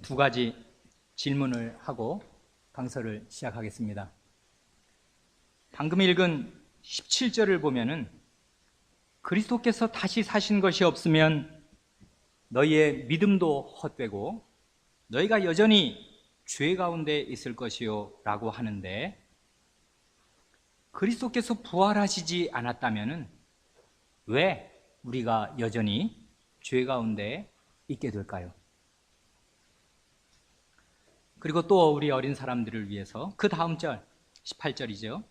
두 가지 질문을 하고 강서를 시작하겠습니다. 방금 읽은 17절을 보면은 그리스도께서 다시 사신 것이 없으면 너희의 믿음도 헛되고 너희가 여전히 죄 가운데 있을 것이요 라고 하는데, 그리스도께서 부활하시지 않았다면은 왜 우리가 여전히 죄 가운데 있게 될까요? 그리고 또 우리 어린 사람들을 위해서 그 다음 절 18절이죠.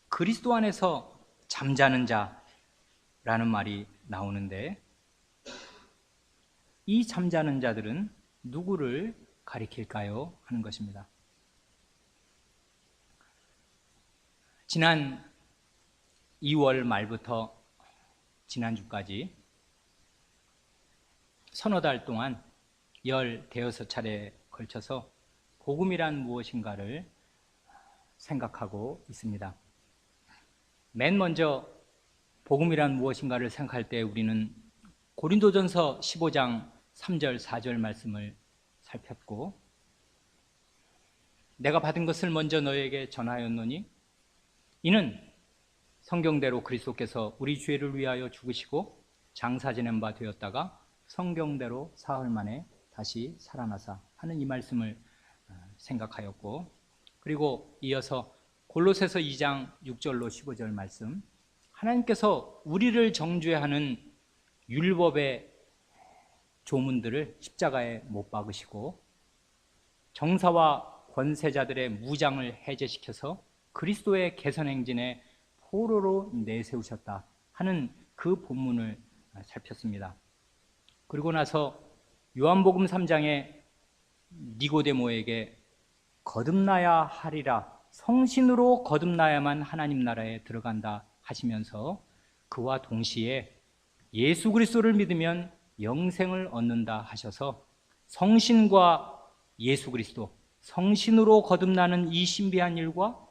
그리스도 안에서 잠자는 자라는 말이 나오는데, 이 잠자는 자들은 누구를 가리킬까요? 하는 것입니다. 지난 2월 말부터 지난주까지 서너 달 동안 15차례에 걸쳐서 복음이란 무엇인가를 생각하고 있습니다. 맨 먼저 복음이란 무엇인가를 생각할 때 우리는 고린도전서 15장 3절 4절 말씀을 살폈고, 내가 받은 것을 먼저 너에게 전하였노니 이는 성경대로 그리스도께서 우리 죄를 위하여 죽으시고 장사 지낸 바 되었다가 성경대로 사흘 만에 다시 살아나사 하는 이 말씀을 생각하였고, 그리고 이어서 골로새서 2장 6절로 15절 말씀, 하나님께서 우리를 정죄하는 율법의 조문들을 십자가에 못 박으시고 정사와 권세자들의 무장을 해제시켜서 그리스도의 개선행진에 포로로 내세우셨다 하는 그 본문을 살폈습니다. 그리고 나서 요한복음 3장에 니고데모에게 거듭나야 하리라, 성신으로 거듭나야만 하나님 나라에 들어간다 하시면서 그와 동시에 예수 그리스도를 믿으면 영생을 얻는다 하셔서 성신과 예수 그리스도, 성신으로 거듭나는 이 신비한 일과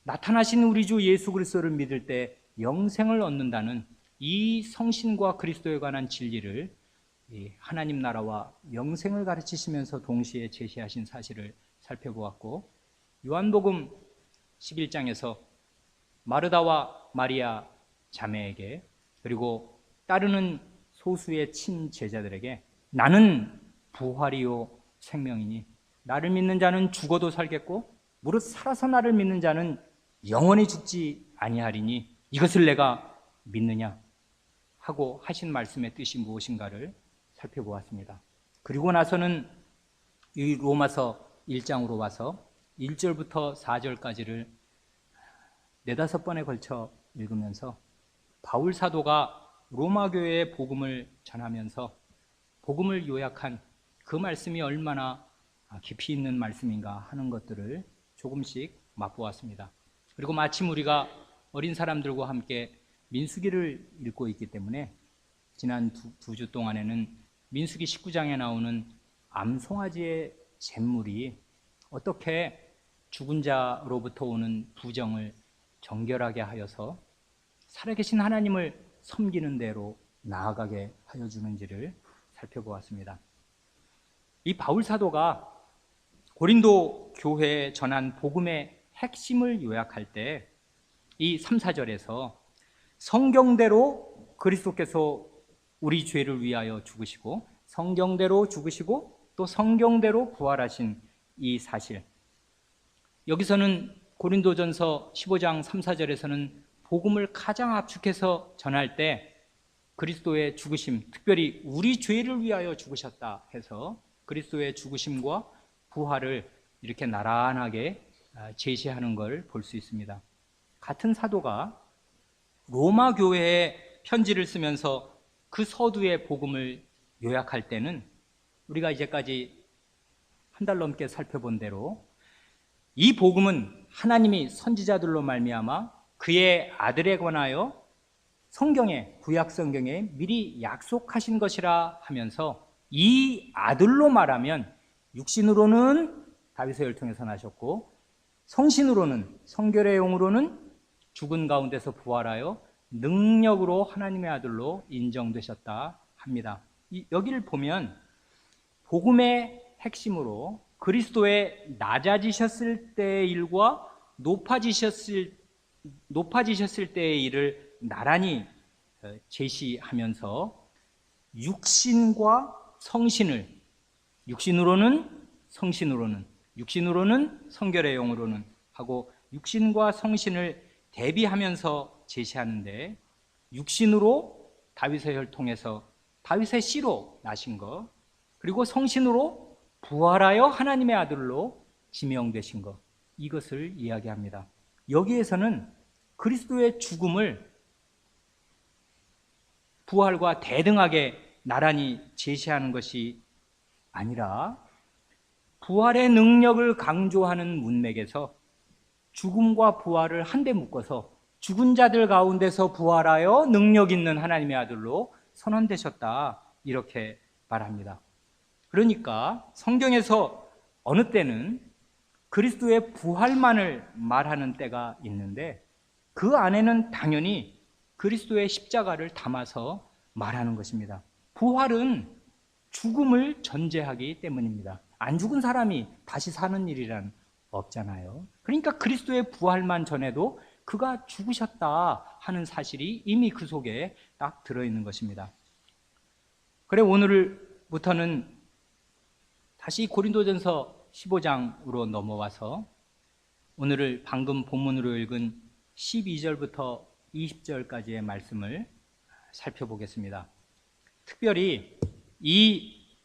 나타나신 우리 주 예수 그리스도를 믿을 때 영생을 얻는다는 이 성신과 그리스도에 관한 진리를 하나님 나라와 영생을 가르치시면서 동시에 제시하신 사실을 살펴보았고, 요한복음 11장에서 마르다와 마리아 자매에게 그리고 따르는 소수의 친제자들에게 나는 부활이요 생명이니 나를 믿는 자는 죽어도 살겠고 무릇 살아서 나를 믿는 자는 영원히 죽지 아니하리니 이것을 내가 믿느냐 하고 하신 말씀의 뜻이 무엇인가를 살펴보았습니다. 그리고 나서는 이 로마서 1장으로 와서 1절부터 4절까지를 4-5번에 걸쳐 읽으면서 바울 사도가 로마 교회의 복음을 전하면서 복음을 요약한 그 말씀이 얼마나 깊이 있는 말씀인가 하는 것들을 조금씩 맛보았습니다. 그리고 마침 우리가 어린 사람들과 함께 민수기를 읽고 있기 때문에 지난 두 주 동안에는 민수기 19장에 나오는 암송아지의 잿물이 어떻게 죽은 자로부터 오는 부정을 정결하게 하여서 살아계신 하나님을 섬기는 대로 나아가게 하여 주는지를 살펴보았습니다. 이 바울 사도가 고린도 교회에 전한 복음의 핵심을 요약할 때 이 3, 4절에서 성경대로 그리스도께서 우리 죄를 위하여 죽으시고 성경대로 죽으시고 또 성경대로 부활하신 이 사실, 여기서는 고린도전서 15장 3, 4절에서는 복음을 가장 압축해서 전할 때 그리스도의 죽으심, 특별히 우리 죄를 위하여 죽으셨다 해서 그리스도의 죽으심과 부활을 이렇게 나란하게 제시하는 걸 볼 수 있습니다. 같은 사도가 로마 교회에 편지를 쓰면서 그 서두의 복음을 요약할 때는 우리가 이제까지 한 달 넘게 살펴본 대로 이 복음은 하나님이 선지자들로 말미암아 그의 아들에 관하여 성경에, 구약 성경에 미리 약속하신 것이라 하면서 이 아들로 말하면 육신으로는 다윗의 혈통에서 나셨고 성신으로는, 성결의 영으로는 죽은 가운데서 부활하여 능력으로 하나님의 아들로 인정되셨다 합니다. 여기를 보면 복음의 핵심으로 그리스도의 낮아지셨을 때의 일과 높아지셨을 때의 일을 나란히 제시하면서 육신과 성신을, 육신으로는 성신으로는, 육신으로는 성결의 영으로는 하고 육신과 성신을 대비하면서 제시하는데, 육신으로 다윗의 혈통에서 다윗의 씨로 나신 것, 그리고 성신으로 부활하여 하나님의 아들로 지명되신 것, 이것을 이야기합니다. 여기에서는 그리스도의 죽음을 부활과 대등하게 나란히 제시하는 것이 아니라 부활의 능력을 강조하는 문맥에서 죽음과 부활을 한데 묶어서 죽은 자들 가운데서 부활하여 능력 있는 하나님의 아들로 선언되셨다, 이렇게 말합니다. 그러니까 성경에서 어느 때는 그리스도의 부활만을 말하는 때가 있는데, 그 안에는 당연히 그리스도의 십자가를 담아서 말하는 것입니다. 부활은 죽음을 전제하기 때문입니다. 안 죽은 사람이 다시 사는 일이란 없잖아요. 그러니까 그리스도의 부활만 전해도 그가 죽으셨다 하는 사실이 이미 그 속에 딱 들어있는 것입니다. 그래, 오늘부터는 다시 고린도전서 15장으로 넘어와서 오늘을 방금 본문으로 읽은 12절부터 20절까지의 말씀을 살펴보겠습니다. 특별히 이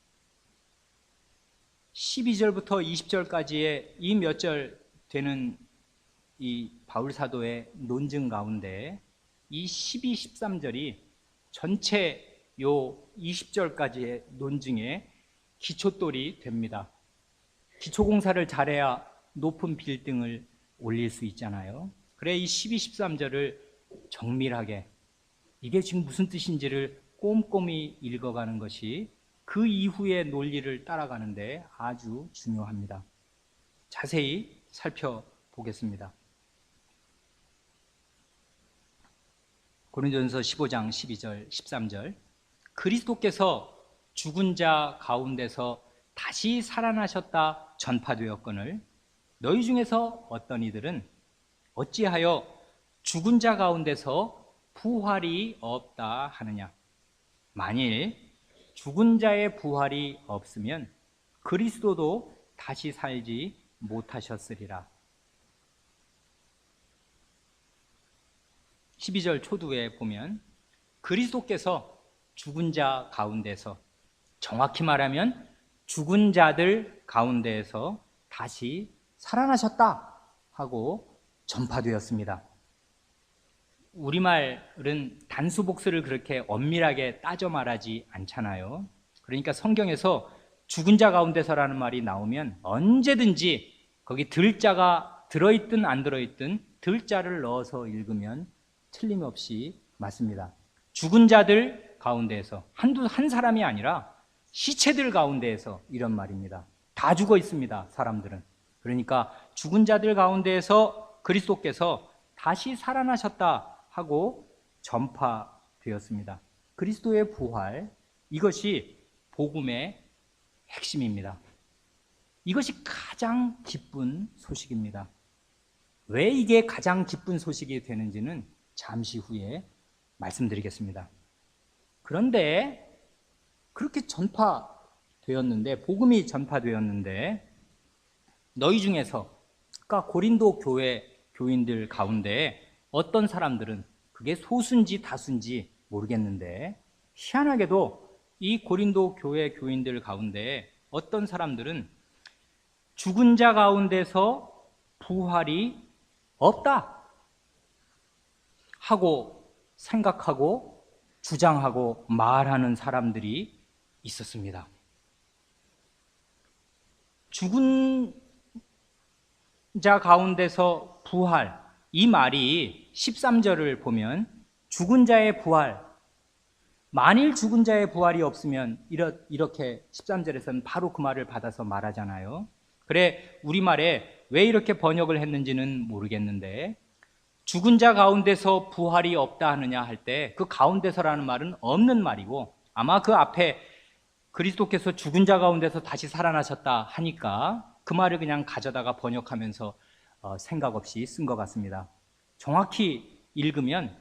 12절부터 20절까지의 이 몇 절 되는 이 바울 사도의 논증 가운데 이 12, 13절이 전체 요 20절까지의 논증의 기초돌이 됩니다. 기초공사를 잘해야 높은 빌딩을 올릴 수 있잖아요. 그래, 이 12, 13절을 정밀하게, 이게 지금 무슨 뜻인지를 꼼꼼히 읽어가는 것이 그 이후의 논리를 따라가는데 아주 중요합니다. 자세히 살펴보겠습니다. 고린도전서 15장 12절, 13절. 그리스도께서 죽은 자 가운데서 다시 살아나셨다 전파되었거늘 너희 중에서 어떤 이들은 어찌하여 죽은 자 가운데서 부활이 없다 하느냐. 만일 죽은 자의 부활이 없으면 그리스도도 다시 살지 못하셨으리라. 12절 초두에 보면 그리스도께서 죽은 자 가운데서, 정확히 말하면 죽은 자들 가운데에서 다시 살아나셨다 하고 전파되었습니다. 우리말은 단수 복수를 그렇게 엄밀하게 따져 말하지 않잖아요. 그러니까 성경에서 죽은 자 가운데서라는 말이 나오면 언제든지 거기 들자가 들어있든 안 들어있든 들자를 넣어서 읽으면 틀림없이 맞습니다. 죽은 자들 가운데에서, 한 사람이 아니라 시체들 가운데에서 이런 말입니다. 다 죽어 있습니다, 사람들은. 그러니까 죽은 자들 가운데에서 그리스도께서 다시 살아나셨다 하고 전파되었습니다. 그리스도의 부활, 이것이 복음의 핵심입니다. 이것이 가장 기쁜 소식입니다. 왜 이게 가장 기쁜 소식이 되는지는 잠시 후에 말씀드리겠습니다. 그런데 그렇게 전파되었는데, 복음이 전파되었는데 너희 중에서, 그러니까 고린도 교회 교인들 가운데 어떤 사람들은, 그게 소수인지 다수인지 모르겠는데 희한하게도 이 고린도 교회 교인들 가운데 어떤 사람들은 죽은 자 가운데서 부활이 없다 하고 생각하고 주장하고 말하는 사람들이 있었습니다. 죽은 자 가운데서 부활, 이 말이 13절을 보면 죽은 자의 부활, 만일 죽은 자의 부활이 없으면, 이렇게 13절에서는 바로 그 말을 받아서 말하잖아요. 그래, 우리말에 왜 이렇게 번역을 했는지는 모르겠는데 죽은 자 가운데서 부활이 없다 하느냐 할 때 그 가운데서라는 말은 없는 말이고, 아마 그 앞에 그리스도께서 죽은 자 가운데서 다시 살아나셨다 하니까 그 말을 그냥 가져다가 번역하면서 생각 없이 쓴 것 같습니다. 정확히 읽으면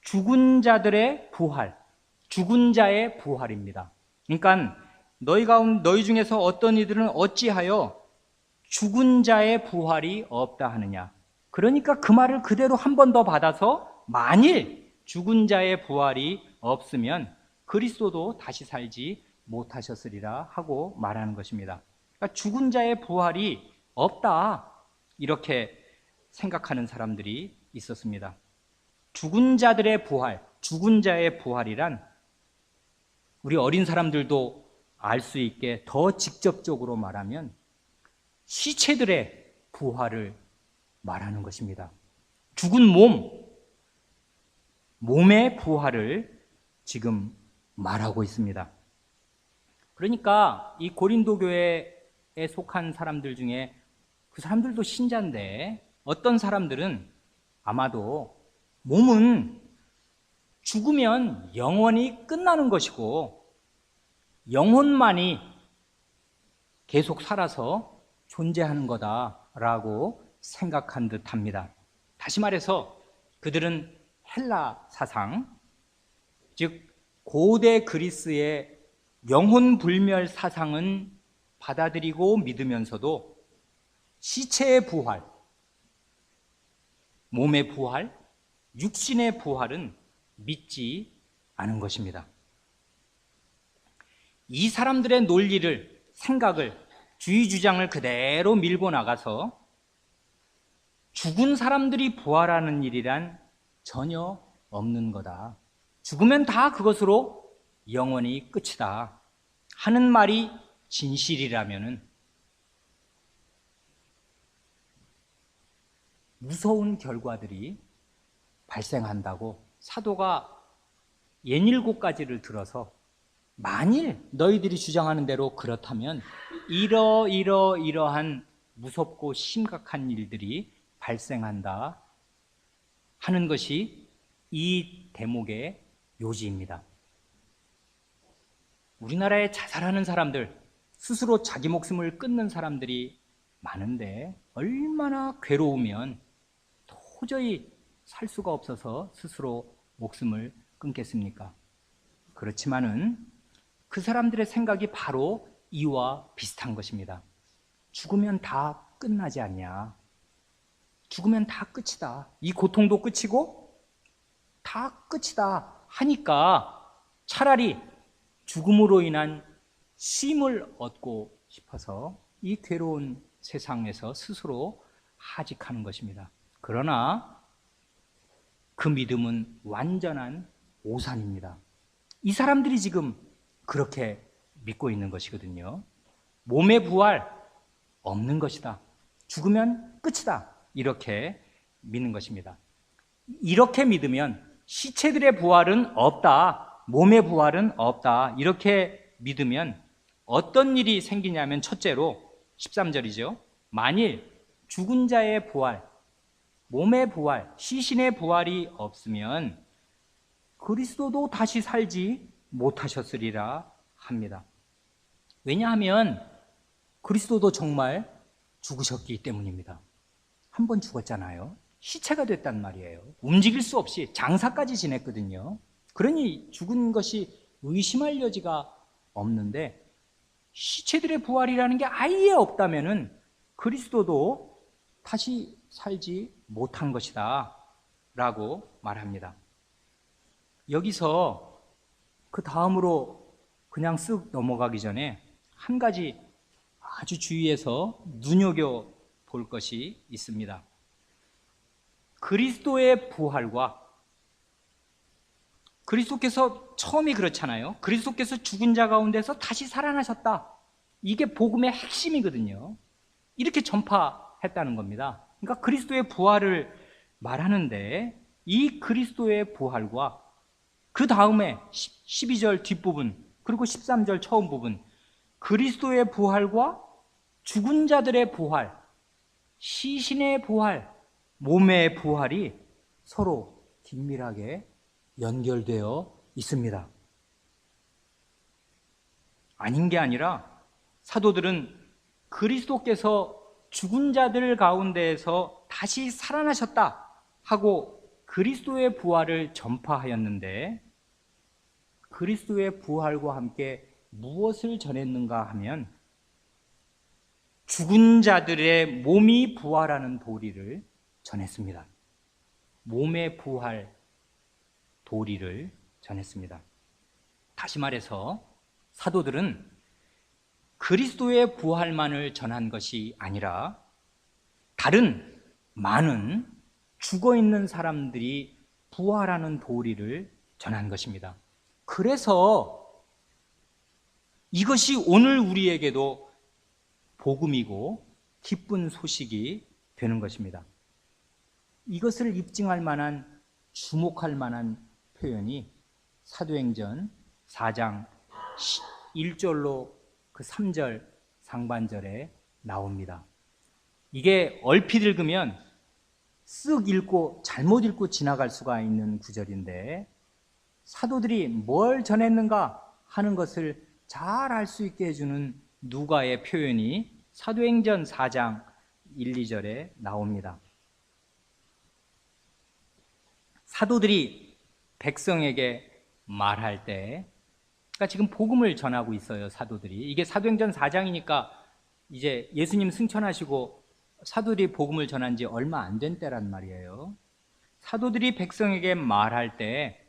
죽은 자들의 부활, 죽은 자의 부활입니다. 그러니까 너희 중에서 어떤 이들은 어찌하여 죽은 자의 부활이 없다 하느냐. 그러니까 그 말을 그대로 한 번 더 받아서 만일 죽은 자의 부활이 없으면 그리스도도 다시 살지 못하셨으리라 하고 말하는 것입니다. 그러니까 죽은 자의 부활이 없다 이렇게 생각하는 사람들이 있었습니다. 죽은 자들의 부활, 죽은 자의 부활이란 우리 어린 사람들도 알 수 있게 더 직접적으로 말하면 시체들의 부활을 말하는 것입니다. 죽은 몸의 부활을 지금 말하고 있습니다. 그러니까 이 고린도 교회에 속한 사람들 중에 그 사람들도 신자인데 어떤 사람들은 아마도 몸은 죽으면 영원히 끝나는 것이고 영혼만이 계속 살아서 존재하는 거다라고 생각한 듯합니다. 다시 말해서 그들은 헬라 사상, 즉 고대 그리스의 영혼 불멸 사상은 받아들이고 믿으면서도 시체의 부활, 몸의 부활, 육신의 부활은 믿지 않은 것입니다. 이 사람들의 논리를, 생각을, 주의 주장을 그대로 밀고 나가서 죽은 사람들이 부활하는 일이란 전혀 없는 거다. 죽으면 다 그것으로 영원히 끝이다 하는 말이 진실이라면은 무서운 결과들이 발생한다고 사도가 67가지를 들어서 만일 너희들이 주장하는 대로 그렇다면 이러한 무섭고 심각한 일들이 발생한다 하는 것이 이 대목의 요지입니다. 우리나라에 자살하는 사람들, 스스로 자기 목숨을 끊는 사람들이 많은데 얼마나 괴로우면 도저히 살 수가 없어서 스스로 목숨을 끊겠습니까? 그렇지만은 그 사람들의 생각이 바로 이와 비슷한 것입니다. 죽으면 다 끝나지 않냐? 죽으면 다 끝이다. 이 고통도 끝이고 다 끝이다 하니까 차라리 죽음으로 인한 쉼을 얻고 싶어서 이 괴로운 세상에서 스스로 하직하는 것입니다. 그러나 그 믿음은 완전한 오산입니다. 이 사람들이 지금 그렇게 믿고 있는 것이거든요. 몸의 부활 없는 것이다. 죽으면 끝이다. 이렇게 믿는 것입니다. 이렇게 믿으면 시체들의 부활은 없다. 몸의 부활은 없다. 이렇게 믿으면 어떤 일이 생기냐면 첫째로 13절이죠. 만일 죽은 자의 부활, 몸의 부활, 시신의 부활이 없으면 그리스도도 다시 살지 못하셨으리라 합니다. 왜냐하면 그리스도도 정말 죽으셨기 때문입니다. 한 번 죽었잖아요. 시체가 됐단 말이에요. 움직일 수 없이 장사까지 지냈거든요. 그러니 죽은 것이 의심할 여지가 없는데 시체들의 부활이라는 게 아예 없다면은 그리스도도 다시 살지 못한 것이다 라고 말합니다. 여기서 그 다음으로 그냥 쓱 넘어가기 전에 한 가지 아주 주의해서 눈여겨볼 것이 있습니다. 그리스도의 부활과 그리스도께서 처음이 그렇잖아요. 그리스도께서 죽은 자 가운데서 다시 살아나셨다. 이게 복음의 핵심이거든요. 이렇게 전파했다는 겁니다. 그러니까 그리스도의 부활을 말하는데 이 그리스도의 부활과 그 다음에 12절 뒷부분 그리고 13절 처음 부분 그리스도의 부활과 죽은 자들의 부활, 시신의 부활, 몸의 부활이 서로 긴밀하게 연결되어 있습니다. 아닌 게 아니라 사도들은 그리스도께서 죽은 자들 가운데에서 다시 살아나셨다 하고 그리스도의 부활을 전파하였는데, 그리스도의 부활과 함께 무엇을 전했는가 하면 죽은 자들의 몸이 부활하는 도리를 전했습니다. 몸의 부활 도리를 전했습니다. 다시 말해서 사도들은 그리스도의 부활만을 전한 것이 아니라 다른 많은 죽어있는 사람들이 부활하는 도리를 전한 것입니다. 그래서 이것이 오늘 우리에게도 복음이고 기쁜 소식이 되는 것입니다. 이것을 입증할 만한, 주목할 만한 표현이 사도행전 4장 1절로 그 3절 상반절에 나옵니다. 이게 얼핏 읽으면 쓱 읽고 잘못 읽고 지나갈 수가 있는 구절인데, 사도들이 뭘 전했는가 하는 것을 잘 알 수 있게 해주는 누가의 표현이 사도행전 4장 1, 2절에 나옵니다. 사도들이 백성에게 말할 때, 그러니까 지금 복음을 전하고 있어요, 사도들이. 이게 사도행전 4장이니까 이제 예수님 승천하시고 사도들이 복음을 전한 지 얼마 안 된 때란 말이에요. 사도들이 백성에게 말할 때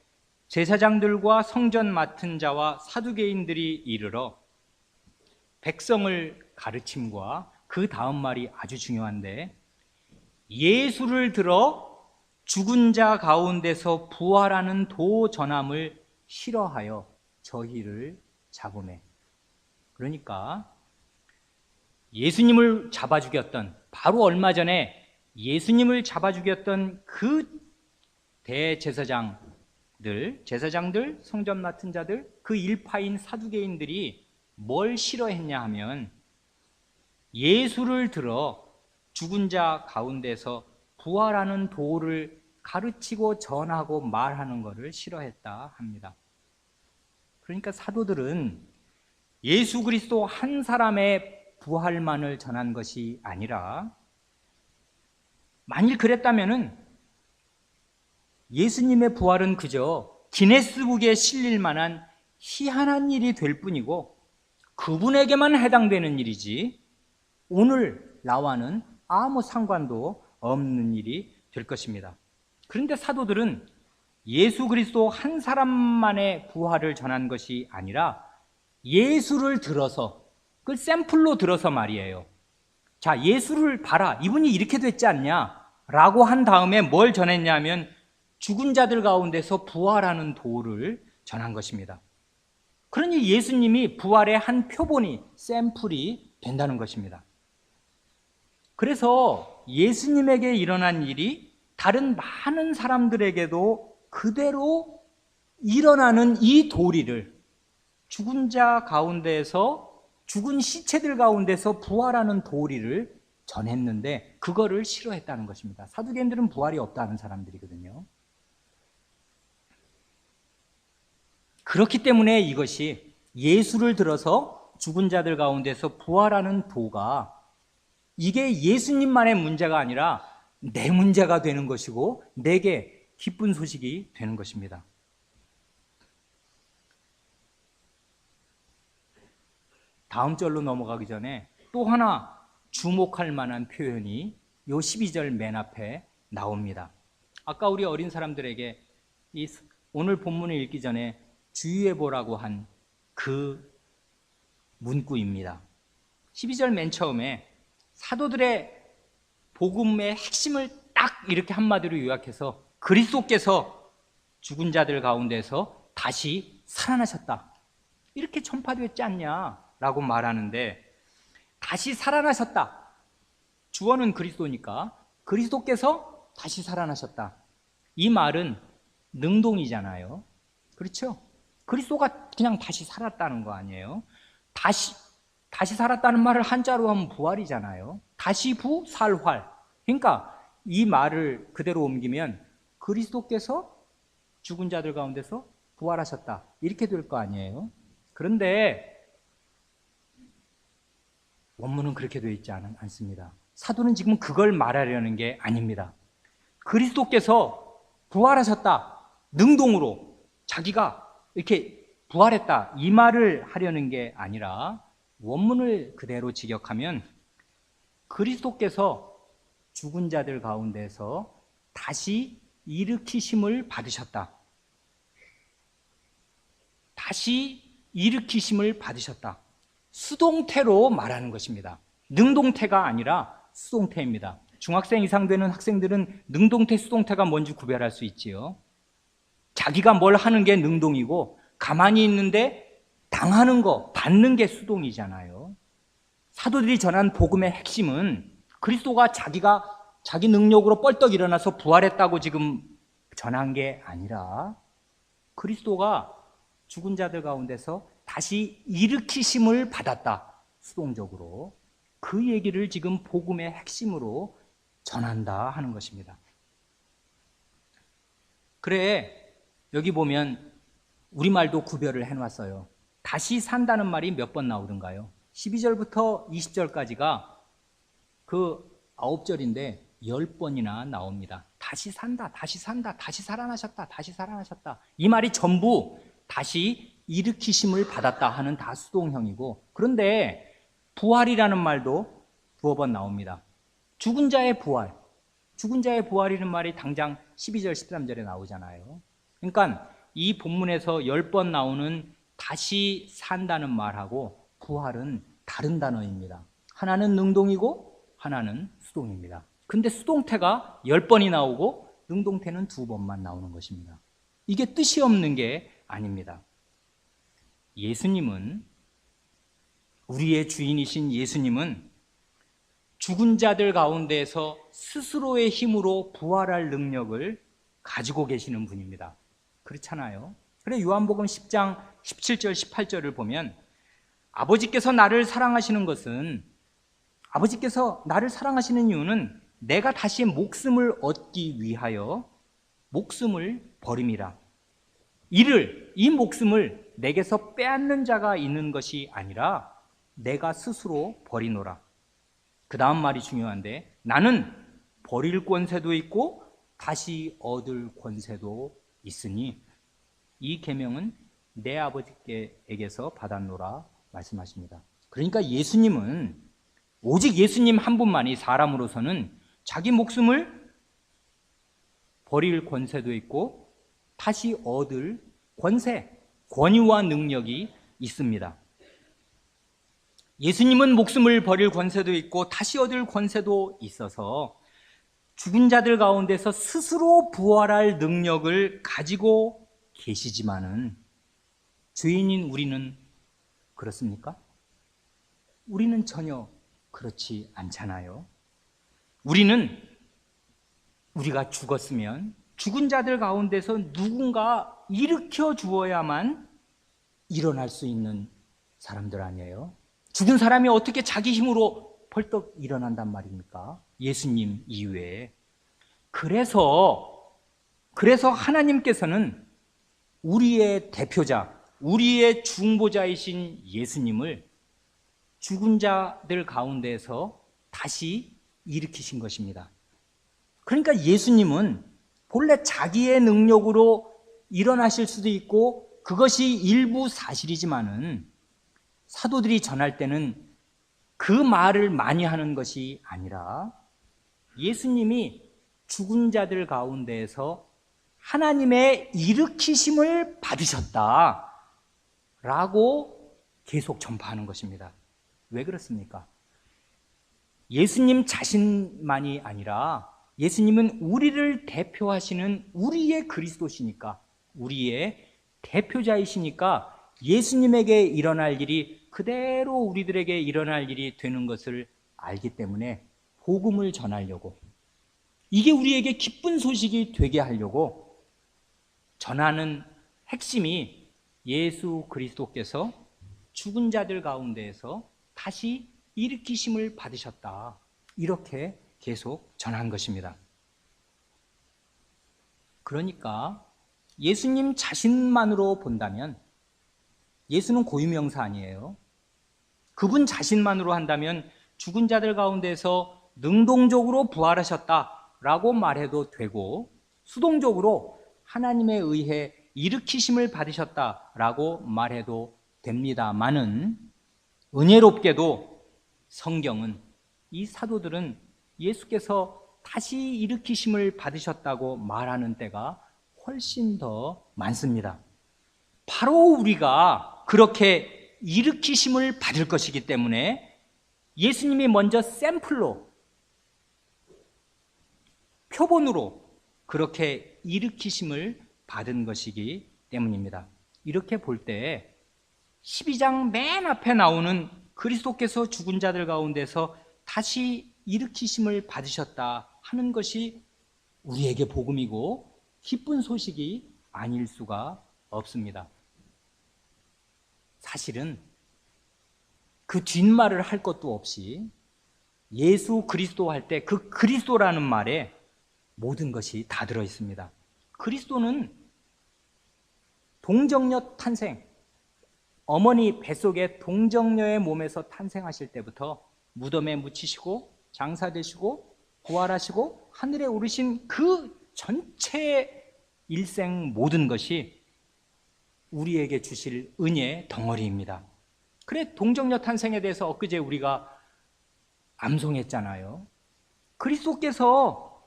제사장들과 성전 맡은 자와 사두개인들이 이르러 백성을 가르침과 그 다음 말이 아주 중요한데, 예수를 들어 죽은 자 가운데서 부활하는 도 전함을 싫어하여 저희를 잡으매. 그러니까 예수님을 잡아 죽였던, 바로 얼마 전에 예수님을 잡아 죽였던 그 대제사장들, 성전 맡은 자들, 그 일파인 사두개인들이 뭘 싫어했냐 하면 예수를 들어 죽은 자 가운데서 부활하는 도를 가르치고 전하고 말하는 것을 싫어했다 합니다. 그러니까 사도들은 예수 그리스도 한 사람의 부활만을 전한 것이 아니라, 만일 그랬다면은 예수님의 부활은 그저 기네스북에 실릴 만한 희한한 일이 될 뿐이고 그분에게만 해당되는 일이지 오늘 나와는 아무 상관도 없는 일이 될 것입니다. 그런데 사도들은 예수 그리스도 한 사람만의 부활을 전한 것이 아니라 예수를 들어서, 그걸 샘플로 들어서 말이에요. 자, 예수를 봐라, 이분이 이렇게 됐지 않냐 라고 한 다음에 뭘 전했냐면 죽은 자들 가운데서 부활하는 도를 전한 것입니다. 그러니 예수님이 부활의 한 표본이, 샘플이 된다는 것입니다. 그래서 예수님에게 일어난 일이 다른 많은 사람들에게도 그대로 일어나는 이 도리를, 죽은 자 가운데에서, 죽은 시체들 가운데서 부활하는 도리를 전했는데 그거를 싫어했다는 것입니다. 사두개인들은 부활이 없다는 사람들이거든요. 그렇기 때문에 이것이 예수를 들어서 죽은 자들 가운데서 부활하는 도가, 이게 예수님만의 문제가 아니라 내 문제가 되는 것이고 내게 기쁜 소식이 되는 것입니다. 다음 절로 넘어가기 전에 또 하나 주목할 만한 표현이 요 12절 맨 앞에 나옵니다. 아까 우리 어린 사람들에게 오늘 본문을 읽기 전에 주의해 보라고 한 그 문구입니다. 12절 맨 처음에 사도들의 복음의 핵심을 딱 이렇게 한마디로 요약해서 그리스도께서 죽은 자들 가운데서 다시 살아나셨다, 이렇게 전파되었지 않냐라고 말하는데, 다시 살아나셨다, 주어는 그리스도니까 그리스도께서 다시 살아나셨다, 이 말은 능동이잖아요. 그렇죠? 그리스도가 그냥 다시 살았다는 거 아니에요? 다시 살았다는 말을 한자로 하면 부활이잖아요. 다시 살활. 그러니까 이 말을 그대로 옮기면 그리스도께서 죽은 자들 가운데서 부활하셨다, 이렇게 될 거 아니에요? 그런데 원문은 그렇게 되어 있지 않습니다. 사도는 지금 그걸 말하려는 게 아닙니다. 그리스도께서 부활하셨다, 능동으로 자기가 이렇게 부활했다, 이 말을 하려는 게 아니라 원문을 그대로 직역하면 그리스도께서 죽은 자들 가운데서 다시 일으키심을 받으셨다. 다시 일으키심을 받으셨다. 수동태로 말하는 것입니다. 능동태가 아니라 수동태입니다. 중학생 이상 되는 학생들은 능동태, 수동태가 뭔지 구별할 수 있지요. 자기가 뭘 하는 게 능동이고 가만히 있는데 당하는 거, 받는 게 수동이잖아요. 사도들이 전한 복음의 핵심은 그리스도가 자기 능력으로 뻘떡 일어나서 부활했다고 지금 전한 게 아니라 그리스도가 죽은 자들 가운데서 다시 일으키심을 받았다. 수동적으로. 그 얘기를 지금 복음의 핵심으로 전한다 하는 것입니다. 그래, 여기 보면 우리말도 구별을 해놨어요. 다시 산다는 말이 몇 번 나오던가요? 12절부터 20절까지가 그 9절인데 10번이나 나옵니다. 다시 산다, 다시 산다, 다시 살아나셨다, 다시 살아나셨다. 이 말이 전부 다시 일으키심을 받았다 하는 다 수동형이고, 그런데 부활이라는 말도 두어 번 나옵니다. 죽은 자의 부활, 죽은 자의 부활이라는 말이 당장 12절, 13절에 나오잖아요. 그러니까 이 본문에서 10번 나오는 다시 산다는 말하고 부활은 다른 단어입니다. 하나는 능동이고 하나는 수동입니다. 근데 수동태가 10번이 나오고 능동태는 2번만 나오는 것입니다. 이게 뜻이 없는 게 아닙니다. 예수님은, 우리의 주인이신 예수님은 죽은 자들 가운데에서 스스로의 힘으로 부활할 능력을 가지고 계시는 분입니다. 그렇잖아요. 그래 요한복음 10장 17절 18절을 보면 아버지께서 나를 사랑하시는 이유는 내가 다시 목숨을 얻기 위하여 목숨을 버림이라. 이 목숨을 내게서 빼앗는 자가 있는 것이 아니라 내가 스스로 버리노라. 그 다음 말이 중요한데, 나는 버릴 권세도 있고 다시 얻을 권세도 있으니 이 계명은 내 아버지께서 받았노라 말씀하십니다. 그러니까 예수님은, 오직 예수님 한 분만이 사람으로서는 자기 목숨을 버릴 권세도 있고 다시 얻을 권위와 능력이 있습니다. 예수님은 목숨을 버릴 권세도 있고 다시 얻을 권세도 있어서 죽은 자들 가운데서 스스로 부활할 능력을 가지고 계시지만은 죄인인 우리는 그렇습니까? 우리는 전혀 그렇지 않잖아요. 우리가 죽었으면 죽은 자들 가운데서 누군가 일으켜 주어야만 일어날 수 있는 사람들 아니에요? 죽은 사람이 어떻게 자기 힘으로 벌떡 일어난단 말입니까? 예수님 이외에. 그래서 하나님께서는 우리의 대표자, 우리의 중보자이신 예수님을 죽은 자들 가운데서 다시 일으키신 것입니다. 그러니까 예수님은 본래 자기의 능력으로 일어나실 수도 있고 그것이 일부 사실이지만은 사도들이 전할 때는 그 말을 많이 하는 것이 아니라 예수님이 죽은 자들 가운데에서 하나님의 일으키심을 받으셨다라고 계속 전파하는 것입니다. 왜 그렇습니까? 예수님 자신만이 아니라 예수님은 우리를 대표하시는 우리의 그리스도시니까, 우리의 대표자이시니까 예수님에게 일어날 일이 그대로 우리들에게 일어날 일이 되는 것을 알기 때문에 복음을 전하려고, 이게 우리에게 기쁜 소식이 되게 하려고 전하는 핵심이 예수 그리스도께서 죽은 자들 가운데에서 다시 일으키심을 받으셨다, 이렇게 계속 전한 것입니다. 그러니까 예수님 자신만으로 본다면 예수는 고유명사 아니에요. 그분 자신만으로 한다면 죽은 자들 가운데서 능동적으로 부활하셨다라고 말해도 되고, 수동적으로 하나님에 의해 일으키심을 받으셨다라고 말해도 됩니다마는, 은혜롭게도 성경은, 이 사도들은 예수께서 다시 일으키심을 받으셨다고 말하는 때가 훨씬 더 많습니다. 바로 우리가 그렇게 일으키심을 받을 것이기 때문에 예수님이 먼저 샘플로, 표본으로 그렇게 일으키심을 받은 것이기 때문입니다. 이렇게 볼 때 12장 맨 앞에 나오는 그리스도께서 죽은 자들 가운데서 다시 일으키심을 받으셨다 하는 것이 우리에게 복음이고 기쁜 소식이 아닐 수가 없습니다. 사실은 그 뒷말을 할 것도 없이 예수 그리스도 할 때 그 그리스도라는 말에 모든 것이 다 들어 있습니다. 그리스도는 동정녀 탄생, 어머니 뱃속에 동정녀의 몸에서 탄생하실 때부터 무덤에 묻히시고 장사되시고 부활하시고 하늘에 오르신 그 전체 일생 모든 것이 우리에게 주실 은혜의 덩어리입니다. 그래, 동정녀 탄생에 대해서 엊그제 우리가 암송했잖아요. 그리스도께서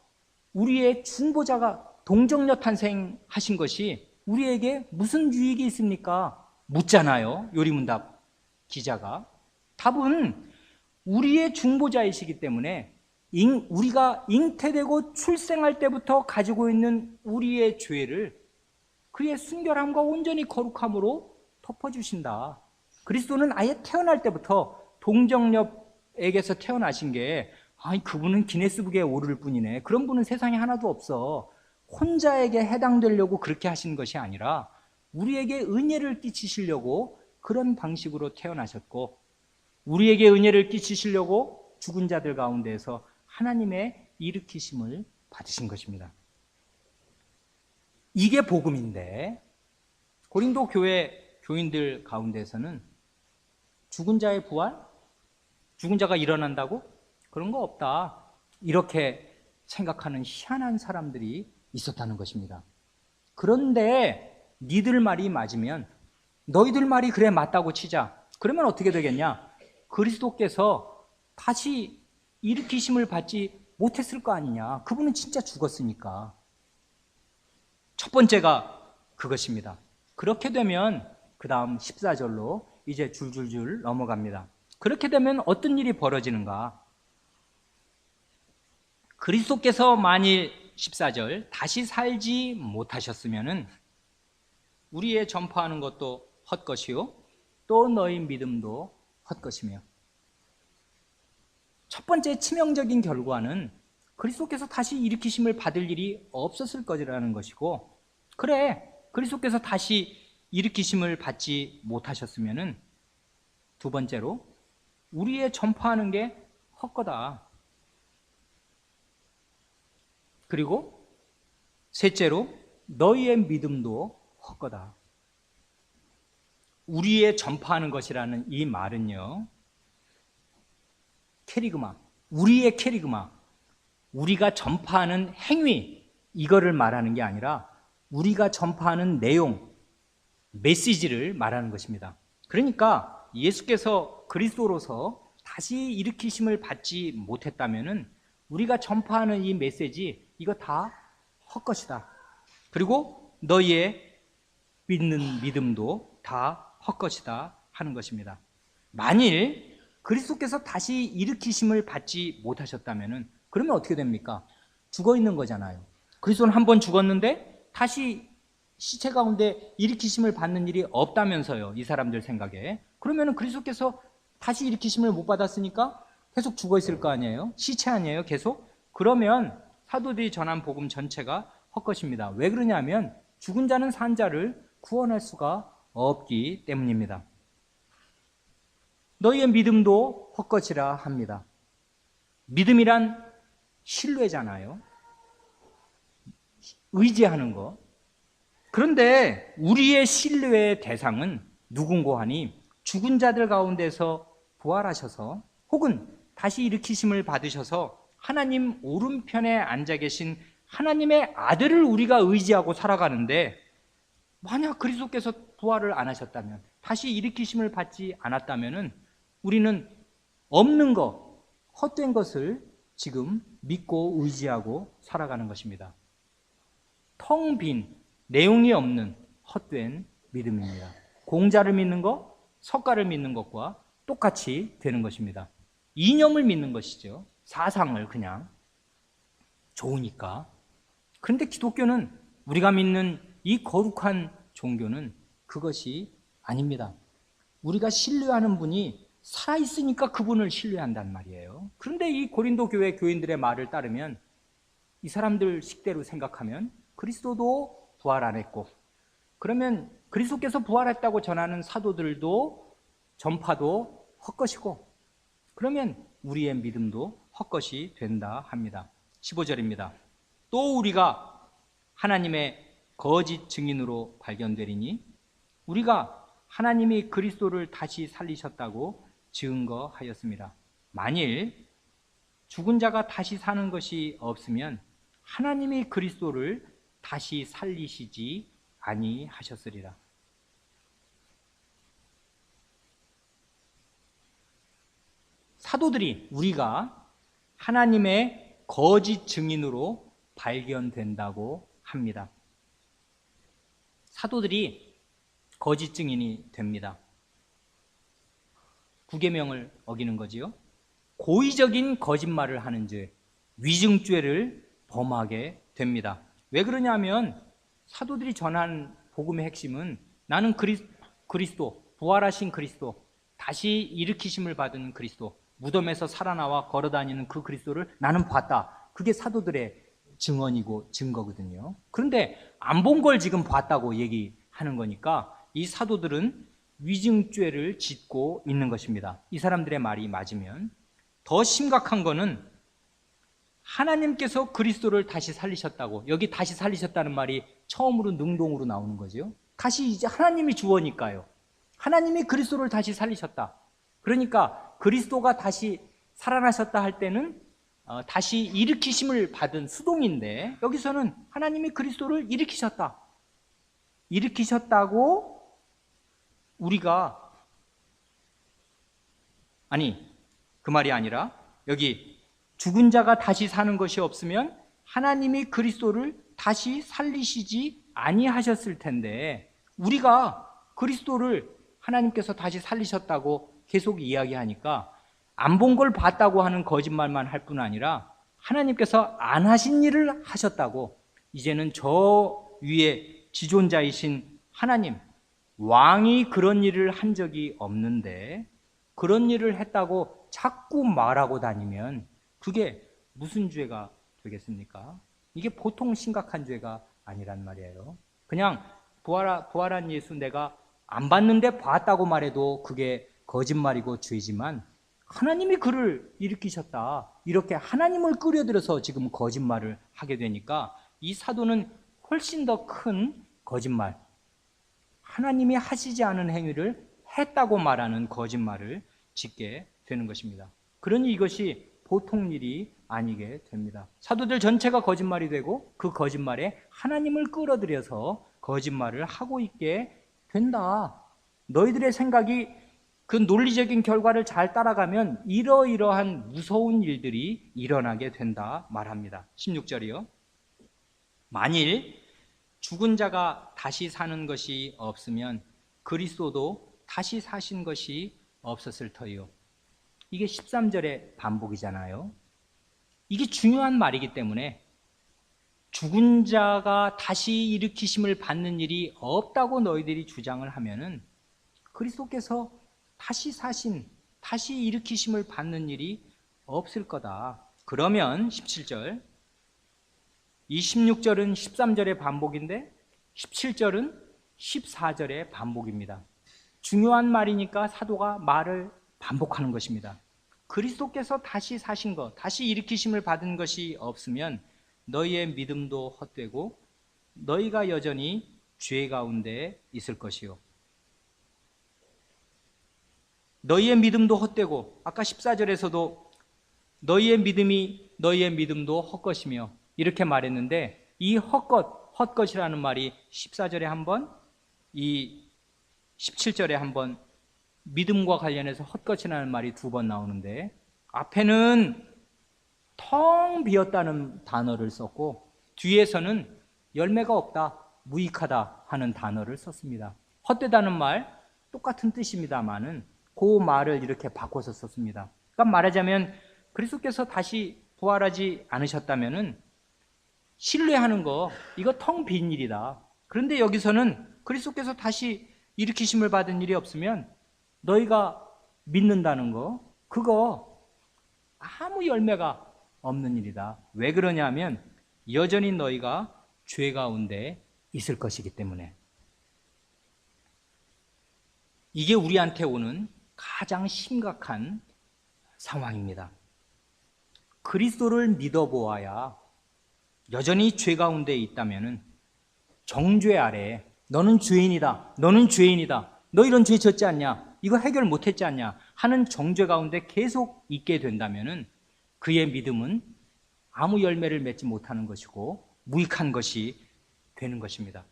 우리의 중보자가 동정녀 탄생하신 것이 우리에게 무슨 유익이 있습니까? 묻잖아요. 요리문답 기자가. 답은 우리의 중보자이시기 때문에 우리가 잉태되고 출생할 때부터 가지고 있는 우리의 죄를 그의 순결함과 온전히 거룩함으로 덮어주신다. 그리스도는 아예 태어날 때부터 동정녀에게서 태어나신 게, 아니 그분은 기네스북에 오를 뿐이네, 그런 분은 세상에 하나도 없어, 혼자에게 해당되려고 그렇게 하신 것이 아니라 우리에게 은혜를 끼치시려고 그런 방식으로 태어나셨고, 우리에게 은혜를 끼치시려고 죽은 자들 가운데에서 하나님의 일으키심을 받으신 것입니다. 이게 복음인데, 고린도 교회 교인들 가운데서는 죽은 자의 부활? 죽은 자가 일어난다고? 그런 거 없다, 이렇게 생각하는 희한한 사람들이 있었다는 것입니다. 그런데 니들 말이 맞으면, 너희들 말이 그래 맞다고 치자. 그러면 어떻게 되겠냐? 그리스도께서 다시 일으키심을 받지 못했을 거 아니냐. 그분은 진짜 죽었으니까. 첫 번째가 그것입니다. 그렇게 되면 그 다음 14절로 이제 줄줄줄 넘어갑니다. 그렇게 되면 어떤 일이 벌어지는가? 그리스도께서 만일 14절 다시 살지 못하셨으면은 우리의 전파하는 것도 헛것이요 또 너희 믿음도 헛것이며, 첫 번째 치명적인 결과는 그리스도께서 다시 일으키심을 받을 일이 없었을 것이라는 것이고, 그래, 그리스도께서 다시 일으키심을 받지 못하셨으면은 두 번째로 우리의 전파하는 게 헛거다. 그리고 셋째로 너희의 믿음도 헛거다. 우리의 전파하는 것이라는 이 말은요, 캐리그마, 우리의 캐리그마, 우리가 전파하는 행위, 이거를 말하는 게 아니라 우리가 전파하는 내용, 메시지를 말하는 것입니다. 그러니까 예수께서 그리스도로서 다시 일으키심을 받지 못했다면은 우리가 전파하는 이 메시지, 이거 다 헛것이다. 그리고 너희의 믿는 믿음도 다 헛것이다 하는 것입니다. 만일 그리스도께서 다시 일으키심을 받지 못하셨다면은 그러면 어떻게 됩니까? 죽어 있는 거잖아요. 그리스도는 한 번 죽었는데 다시 시체 가운데 일으키심을 받는 일이 없다면서요, 이 사람들 생각에. 그러면은 그리스도께서 다시 일으키심을 못 받았으니까 계속 죽어 있을 거 아니에요? 시체 아니에요, 계속? 그러면 사도들이 전한 복음 전체가 헛것입니다. 왜 그러냐면 죽은 자는 산 자를 구원할 수가 없기 때문입니다. 너희의 믿음도 헛것이라 합니다. 믿음이란 신뢰잖아요. 의지하는 거. 그런데 우리의 신뢰의 대상은 누군고 하니 죽은 자들 가운데서 부활하셔서 혹은 다시 일으키심을 받으셔서 하나님 오른편에 앉아 계신 하나님의 아들을 우리가 의지하고 살아가는데, 만약 그리스도께서 부활을 안 하셨다면, 다시 일으키심을 받지 않았다면 우리는 없는 것, 헛된 것을 지금 믿고 의지하고 살아가는 것입니다. 텅 빈, 내용이 없는 헛된 믿음입니다. 공자를 믿는 것, 석가를 믿는 것과 똑같이 되는 것입니다. 이념을 믿는 것이죠. 사상을 그냥 좋으니까. 그런데 기독교는, 우리가 믿는 이 거룩한 종교는 그것이 아닙니다. 우리가 신뢰하는 분이 살아있으니까 그분을 신뢰한단 말이에요. 그런데 이 고린도 교회 교인들의 말을 따르면, 이 사람들 식대로 생각하면 그리스도도 부활 안 했고, 그러면 그리스도께서 부활했다고 전하는 사도들도 전파도 헛것이고, 그러면 우리의 믿음도 헛것이 된다 합니다. 15절입니다. 또 우리가 하나님의 거짓 증인으로 발견되리니 우리가 하나님이 그리스도를 다시 살리셨다고 증거하였습니다. 만일 죽은 자가 다시 사는 것이 없으면 하나님이 그리스도를 다시 살리시지 아니하셨으리라. 사도들이, 우리가 하나님의 거짓 증인으로 발견된다고 합니다. 사도들이 거짓 증인이 됩니다. 구계명을 어기는 거지요. 고의적인 거짓말을 하는 죄, 위증죄를 범하게 됩니다. 왜 그러냐면 사도들이 전한 복음의 핵심은 나는 그리스도, 부활하신 그리스도, 다시 일으키심을 받은 그리스도, 무덤에서 살아나와 걸어다니는 그 그리스도를 나는 봤다. 그게 사도들의 증언이고 증거거든요. 그런데 안 본 걸 지금 봤다고 얘기하는 거니까 이 사도들은 위증죄를 짓고 있는 것입니다. 이 사람들의 말이 맞으면. 더 심각한 거는 하나님께서 그리스도를 다시 살리셨다고, 여기 다시 살리셨다는 말이 처음으로 능동으로 나오는 거죠. 다시 이제 하나님이 주어니까요. 하나님이 그리스도를 다시 살리셨다. 그러니까 그리스도가 다시 살아나셨다 할 때는 다시 일으키심을 받은 수동인데, 여기서는 하나님이 그리스도를 일으키셨다. 일으키셨다고 우리가, 아니, 그 말이 아니라 여기 죽은 자가 다시 사는 것이 없으면 하나님이 그리스도를 다시 살리시지 아니하셨을 텐데, 우리가 그리스도를 하나님께서 다시 살리셨다고 계속 이야기하니까 안 본 걸 봤다고 하는 거짓말만 할 뿐 아니라 하나님께서 안 하신 일을 하셨다고, 이제는 저 위에 지존자이신 하나님, 왕이 그런 일을 한 적이 없는데 그런 일을 했다고 자꾸 말하고 다니면 그게 무슨 죄가 되겠습니까? 이게 보통 심각한 죄가 아니란 말이에요. 그냥 부활한 예수 내가 안 봤는데 봤다고 말해도 그게 거짓말이고 죄지만, 하나님이 그를 일으키셨다, 이렇게 하나님을 끌어들여서 지금 거짓말을 하게 되니까 이 사도는 훨씬 더 큰 거짓말, 하나님이 하시지 않은 행위를 했다고 말하는 거짓말을 짓게 되는 것입니다. 그러니 이것이 보통 일이 아니게 됩니다. 사도들 전체가 거짓말이 되고 그 거짓말에 하나님을 끌어들여서 거짓말을 하고 있게 된다. 너희들의 생각이 그 논리적인 결과를 잘 따라가면 이러이러한 무서운 일들이 일어나게 된다 말합니다. 16절이요. 만일 죽은 자가 다시 사는 것이 없으면 그리스도도 다시 사신 것이 없었을 터이요. 이게 13절의 반복이잖아요. 이게 중요한 말이기 때문에 죽은 자가 다시 일으키심을 받는 일이 없다고 너희들이 주장을 하면은 그리스도께서 다시 사신, 다시 일으키심을 받는 일이 없을 거다. 그러면 17절, 이 16절은 13절의 반복인데 17절은 14절의 반복입니다. 중요한 말이니까 사도가 말을 반복하는 것입니다. 그리스도께서 다시 사신 것, 다시 일으키심을 받은 것이 없으면 너희의 믿음도 헛되고 너희가 여전히 죄 가운데 있을 것이요. 너희의 믿음도 헛되고, 아까 14절에서도 너희의 믿음도 헛것이며 이렇게 말했는데, 이 헛것이라는 말이 14절에 한 번, 이 17절에 한 번, 믿음과 관련해서 헛것이라는 말이 두 번 나오는데, 앞에는 텅 비었다는 단어를 썼고 뒤에서는 열매가 없다, 무익하다 하는 단어를 썼습니다. 헛되다는 말 똑같은 뜻입니다만은 그 말을 이렇게 바꿔서 썼습니다. 그러니까 말하자면 그리스도께서 다시 부활하지 않으셨다면은 신뢰하는 거 이거 텅 빈 일이다. 그런데 여기서는 그리스도께서 다시 일으키심을 받은 일이 없으면 너희가 믿는다는 거 그거 아무 열매가 없는 일이다. 왜 그러냐면 여전히 너희가 죄 가운데 있을 것이기 때문에. 이게 우리한테 오는 가장 심각한 상황입니다. 그리스도를 믿어보아야 여전히 죄 가운데 있다면 정죄 아래 너는 죄인이다, 너는 죄인이다, 너 이런 죄 졌지 않냐, 이거 해결 못했지 않냐 하는 정죄 가운데 계속 있게 된다면 그의 믿음은 아무 열매를 맺지 못하는 것이고 무익한 것이 되는 것입니다.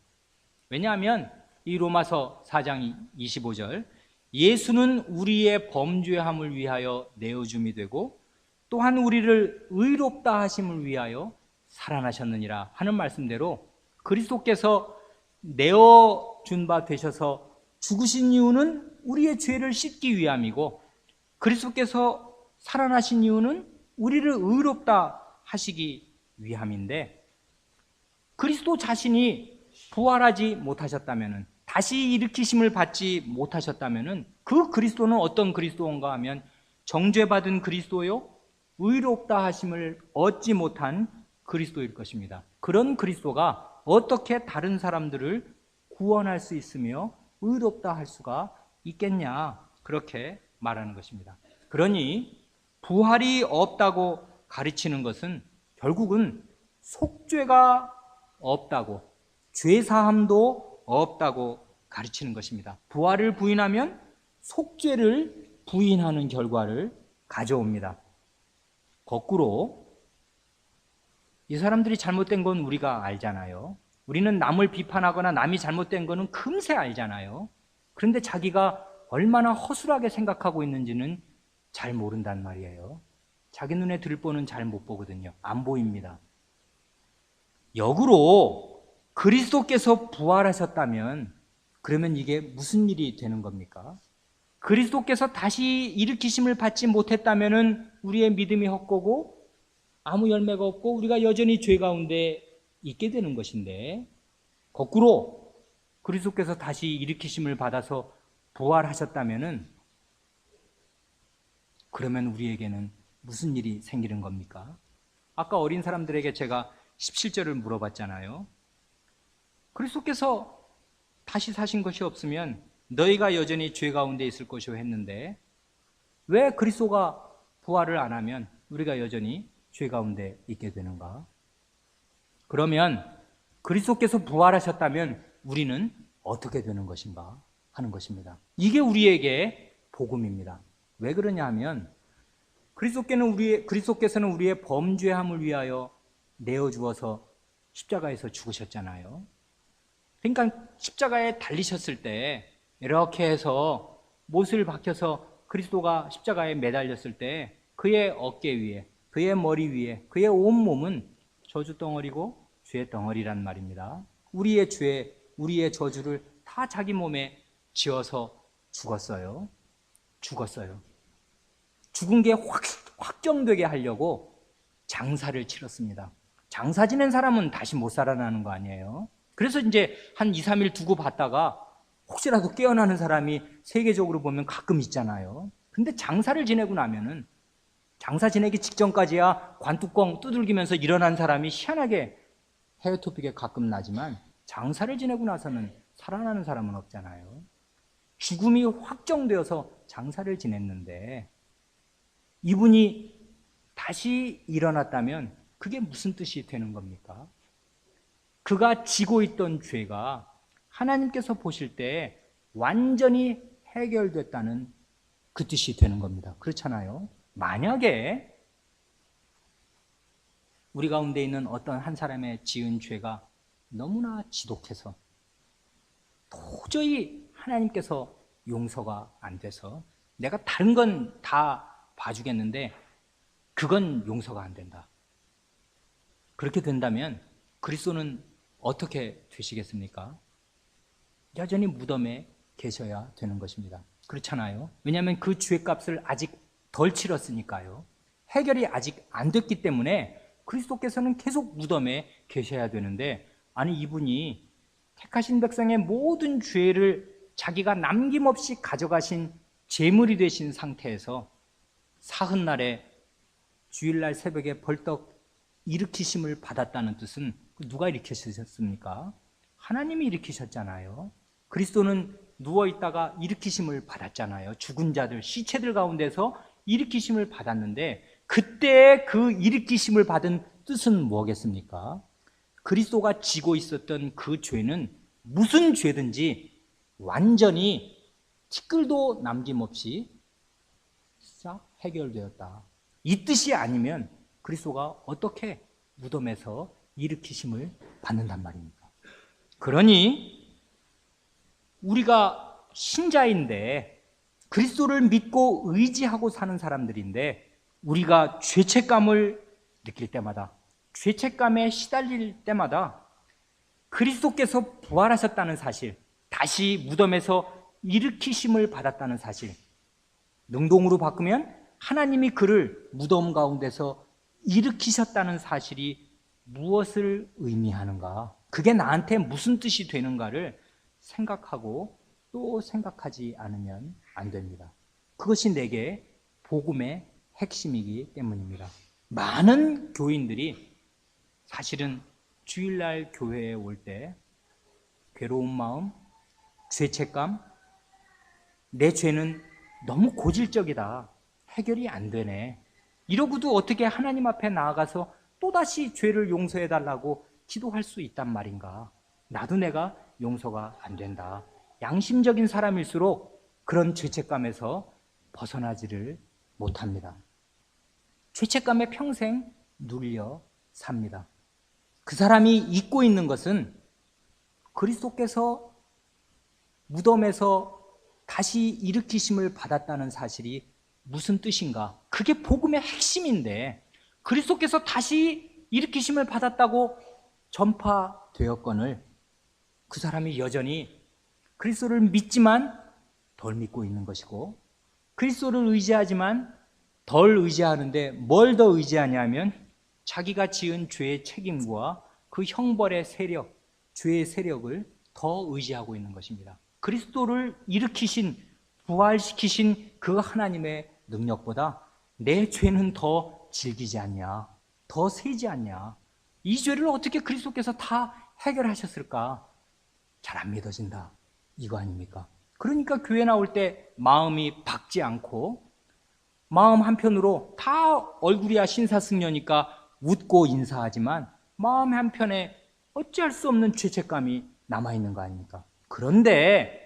왜냐하면 이 로마서 4장 25절 예수는 우리의 범죄함을 위하여 내어줌이 되고 또한 우리를 의롭다 하심을 위하여 살아나셨느니라 하는 말씀대로 그리스도께서 내어준 바 되셔서 죽으신 이유는 우리의 죄를 씻기 위함이고 그리스도께서 살아나신 이유는 우리를 의롭다 하시기 위함인데 그리스도 자신이 부활하지 못하셨다면 다시 일으키심을 받지 못하셨다면 그 그리스도는 어떤 그리스도인가 하면 정죄받은 그리스도요 의롭다 하심을 얻지 못한 그리스도일 것입니다. 그런 그리스도가 어떻게 다른 사람들을 구원할 수 있으며 의롭다 할 수가 있겠냐 그렇게 말하는 것입니다. 그러니 부활이 없다고 가르치는 것은 결국은 속죄가 없다고 죄사함도 없다고 가르치는 것입니다. 부활을 부인하면 속죄를 부인하는 결과를 가져옵니다. 거꾸로 이 사람들이 잘못된 건 우리가 알잖아요. 우리는 남을 비판하거나 남이 잘못된 거는 금세 알잖아요. 그런데 자기가 얼마나 허술하게 생각하고 있는지는 잘 모른단 말이에요. 자기 눈에 들보는 잘 못 보거든요. 안 보입니다. 역으로 그리스도께서 부활하셨다면 그러면 이게 무슨 일이 되는 겁니까? 그리스도께서 다시 일으키심을 받지 못했다면 우리의 믿음이 헛되고 아무 열매가 없고 우리가 여전히 죄 가운데 있게 되는 것인데 거꾸로 그리스도께서 다시 일으키심을 받아서 부활하셨다면 그러면 우리에게는 무슨 일이 생기는 겁니까? 아까 어린 사람들에게 제가 17절을 물어봤잖아요. 그리스도께서 다시 사신 것이 없으면 너희가 여전히 죄 가운데 있을 것이오 했는데 왜 그리스도가 부활을 안 하면 우리가 여전히 죄 가운데 있게 되는가? 그러면 그리스도께서 부활하셨다면 우리는 어떻게 되는 것인가 하는 것입니다. 이게 우리에게 복음입니다. 왜 그러냐 하면 그리스도께서는 우리의 범죄함을 위하여 내어주어서 십자가에서 죽으셨잖아요. 그러니까 십자가에 달리셨을 때 이렇게 해서 못을 박혀서 그리스도가 십자가에 매달렸을 때 그의 어깨 위에, 그의 머리 위에, 그의 온몸은 저주 덩어리고 죄 덩어리란 말입니다. 우리의 죄, 우리의 저주를 다 자기 몸에 지어서 죽었어요. 죽은 게 확정되게 하려고 장사를 치렀습니다. 장사 지낸 사람은 다시 못 살아나는 거 아니에요? 그래서 이제 한 2, 3일 두고 봤다가 혹시라도 깨어나는 사람이 세계적으로 보면 가끔 있잖아요. 근데 장사를 지내고 나면은 장사 지내기 직전까지야 관뚜껑 두들기면서 일어난 사람이 희한하게 헤어토픽에 가끔 나지만 장사를 지내고 나서는 살아나는 사람은 없잖아요. 죽음이 확정되어서 장사를 지냈는데 이분이 다시 일어났다면 그게 무슨 뜻이 되는 겁니까? 그가 지고 있던 죄가 하나님께서 보실 때 완전히 해결됐다는 그 뜻이 되는 겁니다. 그렇잖아요. 만약에 우리 가운데 있는 어떤 한 사람의 지은 죄가 너무나 지독해서 도저히 하나님께서 용서가 안 돼서 내가 다른 건 다 봐주겠는데 그건 용서가 안 된다. 그렇게 된다면 그리스도는 어떻게 되시겠습니까? 여전히 무덤에 계셔야 되는 것입니다. 그렇잖아요. 왜냐하면 그 죄값을 아직 덜 치렀으니까요. 해결이 아직 안 됐기 때문에 그리스도께서는 계속 무덤에 계셔야 되는데, 아니 이분이 택하신 백성의 모든 죄를 자기가 남김없이 가져가신 제물이 되신 상태에서 사흔날에 주일날 새벽에 벌떡 일으키심을 받았다는 뜻은 누가 일으키셨습니까? 하나님이 일으키셨잖아요. 그리스도는 누워있다가 일으키심을 받았잖아요. 죽은 자들, 시체들 가운데서 일으키심을 받았는데 그때 그 일으키심을 받은 뜻은 뭐겠습니까? 그리스도가 지고 있었던 그 죄는 무슨 죄든지 완전히 티끌도 남김없이 싹 해결되었다. 이 뜻이 아니면 그리스도가 어떻게 무덤에서 일으키심을 받는단 말입니까? 그러니 우리가 신자인데 그리스도를 믿고 의지하고 사는 사람들인데 우리가 죄책감을 느낄 때마다, 죄책감에 시달릴 때마다 그리스도께서 부활하셨다는 사실, 다시 무덤에서 일으키심을 받았다는 사실, 능동으로 바꾸면 하나님이 그를 무덤 가운데서 일으키셨다는 사실이 무엇을 의미하는가, 그게 나한테 무슨 뜻이 되는가를 생각하고 또 생각하지 않으면 안 됩니다. 그것이 내게 복음의 핵심이기 때문입니다. 많은 교인들이 사실은 주일날 교회에 올 때 괴로운 마음, 죄책감, 내 죄는 너무 고질적이다, 해결이 안 되네, 이러고도 어떻게 하나님 앞에 나아가서 또다시 죄를 용서해 달라고 기도할 수 있단 말인가? 나도 내가 용서가 안 된다. 양심적인 사람일수록 그런 죄책감에서 벗어나지를 못합니다. 죄책감에 평생 눌려 삽니다. 그 사람이 잊고 있는 것은 그리스도께서 무덤에서 다시 일으키심을 받았다는 사실이 무슨 뜻인가? 그게 복음의 핵심인데 그리스도께서 다시 일으키심을 받았다고 전파되었거늘 그 사람이 여전히 그리스도를 믿지만 덜 믿고 있는 것이고, 그리스도를 의지하지만 덜 의지하는데 뭘 더 의지하냐면 자기가 지은 죄의 책임과 그 형벌의 세력, 죄의 세력을 더 의지하고 있는 것입니다. 그리스도를 일으키신, 부활시키신 그 하나님의 능력보다 내 죄는 더 질기지 않냐, 더 세지 않냐, 이 죄를 어떻게 그리스도께서 다 해결하셨을까? 잘 안 믿어진다, 이거 아닙니까? 그러니까 교회 나올 때 마음이 박지 않고 마음 한편으로 다 얼굴이야 신사승려니까 웃고 인사하지만 마음 한편에 어찌할 수 없는 죄책감이 남아있는 거 아닙니까? 그런데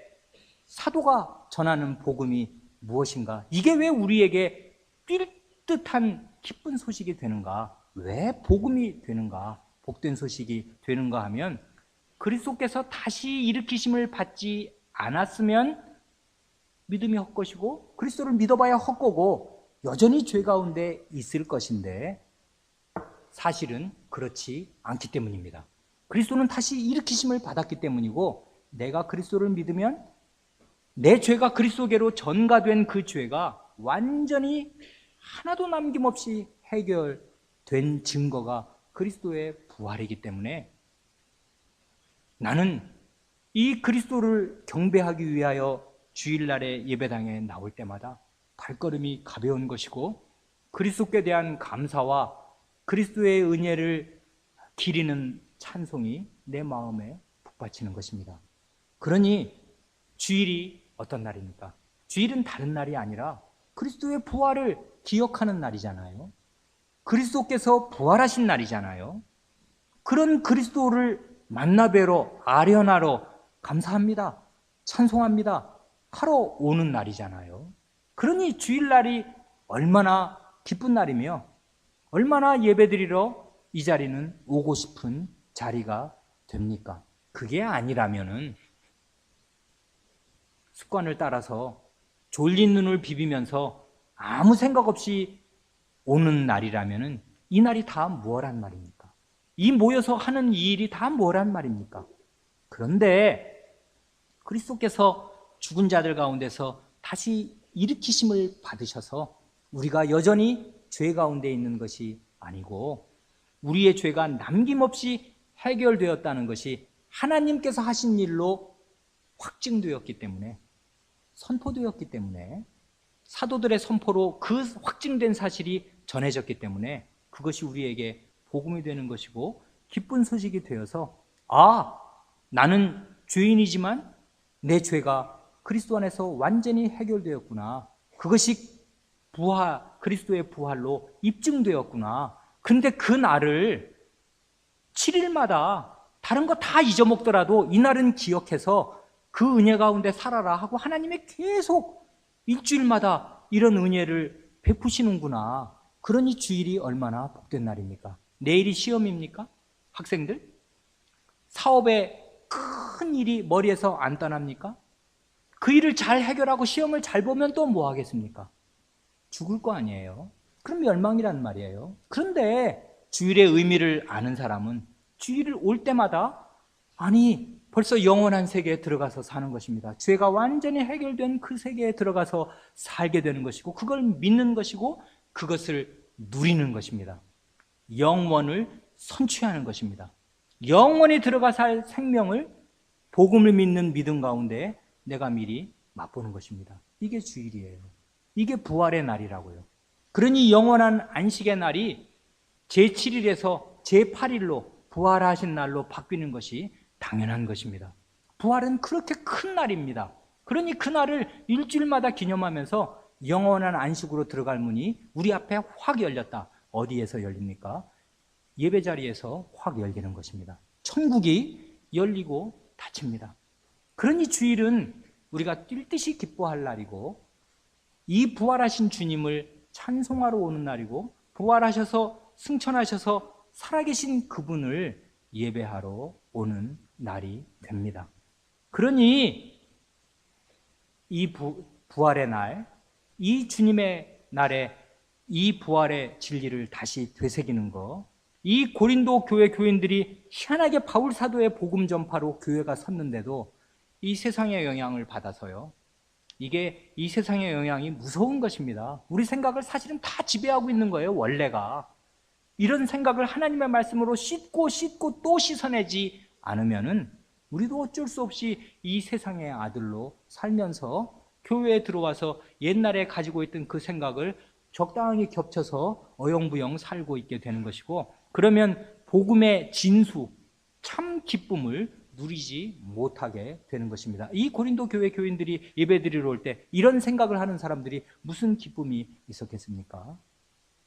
사도가 전하는 복음이 무엇인가? 이게 왜 우리에게 뛸 듯한 기쁜 소식이 되는가? 왜 복음이 되는가? 복된 소식이 되는가 하면 그리스도께서 다시 일으키심을 받지 않았으면 믿음이 헛것이고 그리스도를 믿어봐야 헛거고 여전히 죄 가운데 있을 것인데 사실은 그렇지 않기 때문입니다. 그리스도는 다시 일으키심을 받았기 때문이고 내가 그리스도를 믿으면 내 죄가 그리스도께로 전가된 그 죄가 완전히 하나도 남김없이 해결된 증거가 그리스도의 부활이기 때문에 나는 이 그리스도를 경배하기 위하여 주일날에 예배당에 나올 때마다 발걸음이 가벼운 것이고 그리스도께 대한 감사와 그리스도의 은혜를 기리는 찬송이 내 마음에 북받치는 것입니다. 그러니 주일이 어떤 날입니까? 주일은 다른 날이 아니라 그리스도의 부활을 기억하는 날이잖아요. 그리스도께서 부활하신 날이잖아요. 그런 그리스도를 만나뵈러 아련하러 감사합니다, 찬송합니다 하러 오는 날이잖아요. 그러니 주일날이 얼마나 기쁜 날이며 얼마나 예배드리러 이 자리는 오고 싶은 자리가 됩니까? 그게 아니라면은 습관을 따라서 졸린 눈을 비비면서 아무 생각 없이 오는 날이라면은 이 날이 다 뭐란 말입니까? 이 모여서 하는 이 일이 다 뭐란 말입니까? 그런데 그리스도께서 죽은 자들 가운데서 다시 일으키심을 받으셔서 우리가 여전히 죄 가운데 있는 것이 아니고 우리의 죄가 남김없이 해결되었다는 것이 하나님께서 하신 일로 확증되었기 때문에, 선포되었기 때문에, 사도들의 선포로 그 확증된 사실이 전해졌기 때문에 그것이 우리에게 복음이 되는 것이고 기쁜 소식이 되어서 나는 죄인이지만 내 죄가 그리스도 안에서 완전히 해결되었구나. 그것이 그리스도의 부활로 입증되었구나. 그런데 그 날을 7일마다 다른 거 다 잊어먹더라도 이 날은 기억해서 그 은혜 가운데 살아라 하고 하나님이 계속 일주일마다 이런 은혜를 베푸시는구나. 그러니 주일이 얼마나 복된 날입니까? 내일이 시험입니까? 학생들? 사업에 큰 일이 머리에서 안 떠납니까? 그 일을 잘 해결하고 시험을 잘 보면 또 뭐 하겠습니까? 죽을 거 아니에요. 그럼 멸망이란 말이에요. 그런데 주일의 의미를 아는 사람은 주일을 올 때마다 벌써 영원한 세계에 들어가서 사는 것입니다. 죄가 완전히 해결된 그 세계에 들어가서 살게 되는 것이고 그걸 믿는 것이고 그것을 누리는 것입니다. 영원을 선취하는 것입니다. 영원히 들어가 살 생명을 복음을 믿는 믿음 가운데 내가 미리 맛보는 것입니다. 이게 주일이에요. 이게 부활의 날이라고요. 그러니 영원한 안식의 날이 제7일에서 제8일로 부활하신 날로 바뀌는 것이 당연한 것입니다. 부활은 그렇게 큰 날입니다. 그러니 그 날을 일주일마다 기념하면서 영원한 안식으로 들어갈 문이 우리 앞에 확 열렸다. 어디에서 열립니까? 예배 자리에서 확 열리는 것입니다. 천국이 열리고 닫힙니다. 그러니 주일은 우리가 뛸 듯이 기뻐할 날이고 이 부활하신 주님을 찬송하러 오는 날이고 부활하셔서 승천하셔서 살아계신 그분을 예배하러 오는 날이 됩니다. 그러니 이 부활의 날, 이 주님의 날에 이 부활의 진리를 다시 되새기는 것, 이 고린도 교회 교인들이 희한하게 바울 사도의 복음 전파로 교회가 섰는데도 이 세상의 영향을 받아서요. 이게 이 세상의 영향이 무서운 것입니다. 우리 생각을 사실은 다 지배하고 있는 거예요, 원래가. 이런 생각을 하나님의 말씀으로 씻고 또 씻어내지 않으면은 우리도 어쩔 수 없이 이 세상의 아들로 살면서 교회에 들어와서 옛날에 가지고 있던 그 생각을 적당히 겹쳐서 어영부영 살고 있게 되는 것이고 그러면 복음의 진수, 참 기쁨을 누리지 못하게 되는 것입니다. 이 고린도 교회 교인들이 예배드리러 올 때 이런 생각을 하는 사람들이 무슨 기쁨이 있었겠습니까?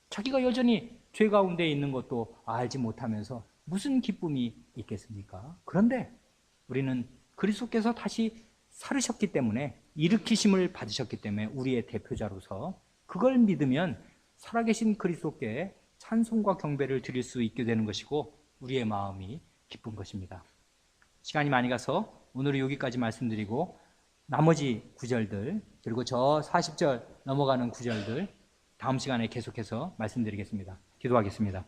자기가 여전히 죄 가운데 있는 것도 알지 못하면서 무슨 기쁨이 있겠습니까? 그런데 우리는 그리스도께서 다시 살으셨기 때문에 일으키심을 받으셨기 때문에 우리의 대표자로서 그걸 믿으면 살아계신 그리스도께 찬송과 경배를 드릴 수 있게 되는 것이고 우리의 마음이 기쁜 것입니다. 시간이 많이 가서 오늘은 여기까지 말씀드리고 나머지 구절들 그리고 저 40절 넘어가는 구절들 다음 시간에 계속해서 말씀드리겠습니다. 기도하겠습니다.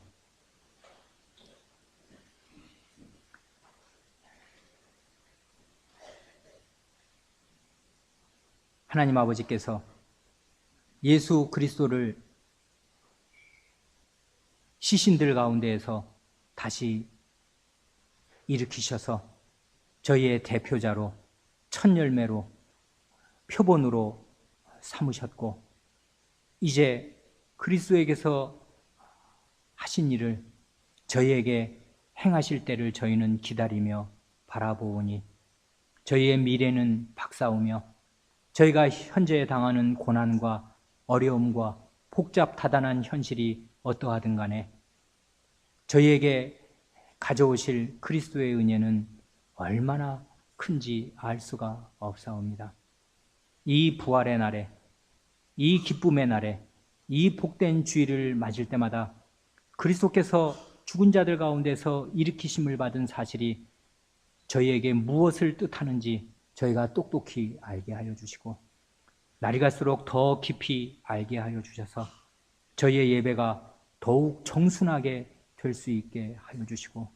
하나님 아버지께서 예수 그리스도를 시신들 가운데에서 다시 일으키셔서 저희의 대표자로 첫 열매로 표본으로 삼으셨고 이제 그리스도에게서 하신 일을 저희에게 행하실 때를 저희는 기다리며 바라보오니 저희의 미래는 밝사오며 저희가 현재 당하는 고난과 어려움과 복잡다단한 현실이 어떠하든 간에 저희에게 가져오실 그리스도의 은혜는 얼마나 큰지 알 수가 없사옵니다. 이 부활의 날에 이 기쁨의 날에 이 복된 주일을 맞을 때마다 그리스도께서 죽은 자들 가운데서 일으키심을 받은 사실이 저희에게 무엇을 뜻하는지 저희가 똑똑히 알게 하여 주시고 날이 갈수록 더 깊이 알게 하여 주셔서 저희의 예배가 더욱 정순하게 될 수 있게 하여 주시고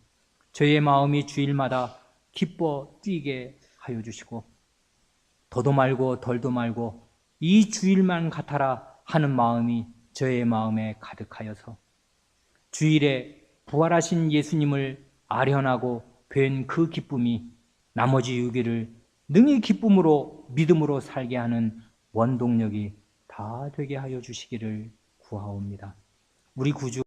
저희의 마음이 주일마다 기뻐 뛰게 하여 주시고 더도 말고 덜도 말고 이 주일만 같아라 하는 마음이 저의 마음에 가득하여서 주일에 부활하신 예수님을 아련하고 뵌 그 기쁨이 나머지 6일을 능히 기쁨으로 믿음으로 살게 하는 원동력이 다 되게 하여 주시기를 구하옵니다. 우리 구주